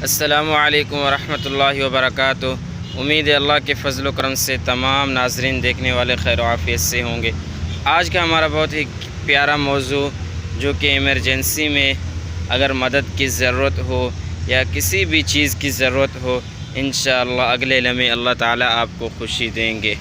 السلام علیکم ورحمۃ اللہ وبرکاتہ۔ امید ہے اللہ کے فضل و کرم سے تمام ناظرین دیکھنے والے خیر و عافیت سے ہوں گے۔ آج کا ہمارا بہت ہی پیارا موضوع جو کہ ایمرجنسی میں اگر مدد کی ضرورت ہو یا کسی بھی چیز کی ضرورت ہو، انشاءاللہ اگلے لمحے اللہ تعالیٰ آپ کو خوشی دیں گے۔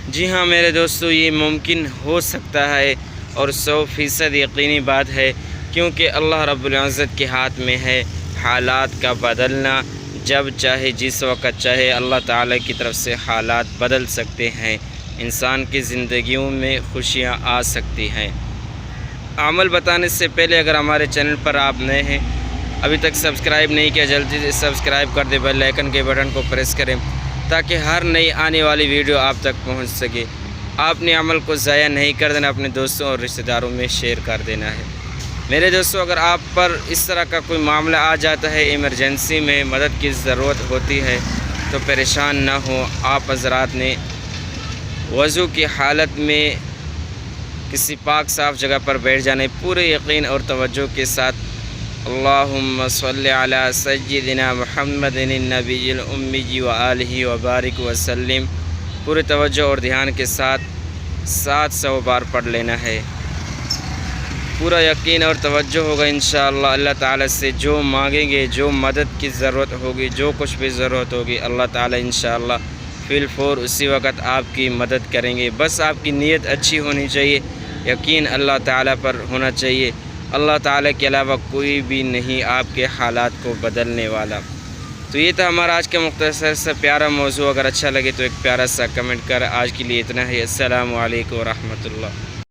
جی ہاں میرے دوستو، یہ ممکن ہو سکتا ہے اور 100% یقینی بات ہے، کیونکہ اللہ رب العزت کے ہاتھ میں ہے حالات کا بدلنا۔ جب چاہے جس وقت چاہے اللہ تعالیٰ کی طرف سے حالات بدل سکتے ہیں، انسان کی زندگیوں میں خوشیاں آ سکتی ہیں۔ عمل بتانے سے پہلے اگر ہمارے چینل پر آپ نئے ہیں، ابھی تک سبسکرائب نہیں کیا، جلدی سے سبسکرائب کر دیں، بیل آئیکن کے بٹن کو پریس کریں تاکہ ہر نئی آنے والی ویڈیو آپ تک پہنچ سکے۔ آپ نے عمل کو ضائع نہیں کر دینا، اپنے دوستوں اور رشتہ داروں میں شیئر کر دینا ہے۔ میرے دوستوں، اگر آپ پر اس طرح کا کوئی معاملہ آ جاتا ہے، ایمرجنسی میں مدد کی ضرورت ہوتی ہے، تو پریشان نہ ہوں۔ آپ حضرات نے وضو کی حالت میں کسی پاک صاف جگہ پر بیٹھ جانے، پورے یقین اور توجہ کے ساتھ اللہم صلی علی سیدنا محمد النبی الامی وآلہ وبارک وسلم، پورے توجہ اور دھیان کے ساتھ 700 بار پڑھ لینا ہے۔ پورا یقین اور توجہ ہوگا انشاءاللہ۔ اللہ تعالیٰ سے جو مانگیں گے، جو مدد کی ضرورت ہوگی، جو کچھ بھی ضرورت ہوگی، اللہ تعالیٰ انشاءاللہ فی الفور اسی وقت آپ کی مدد کریں گے۔ بس آپ کی نیت اچھی ہونی چاہیے، یقین اللہ تعالیٰ پر ہونا چاہیے۔ اللہ تعالیٰ کے علاوہ کوئی بھی نہیں آپ کے حالات کو بدلنے والا۔ تو یہ تھا ہمارا آج کا مختصر سا پیارا موضوع۔ اگر اچھا لگے تو ایک پیارا سا کمنٹ کر۔ آج کے لیے اتنا ہی۔ السلام علیکم ورحمۃ اللہ۔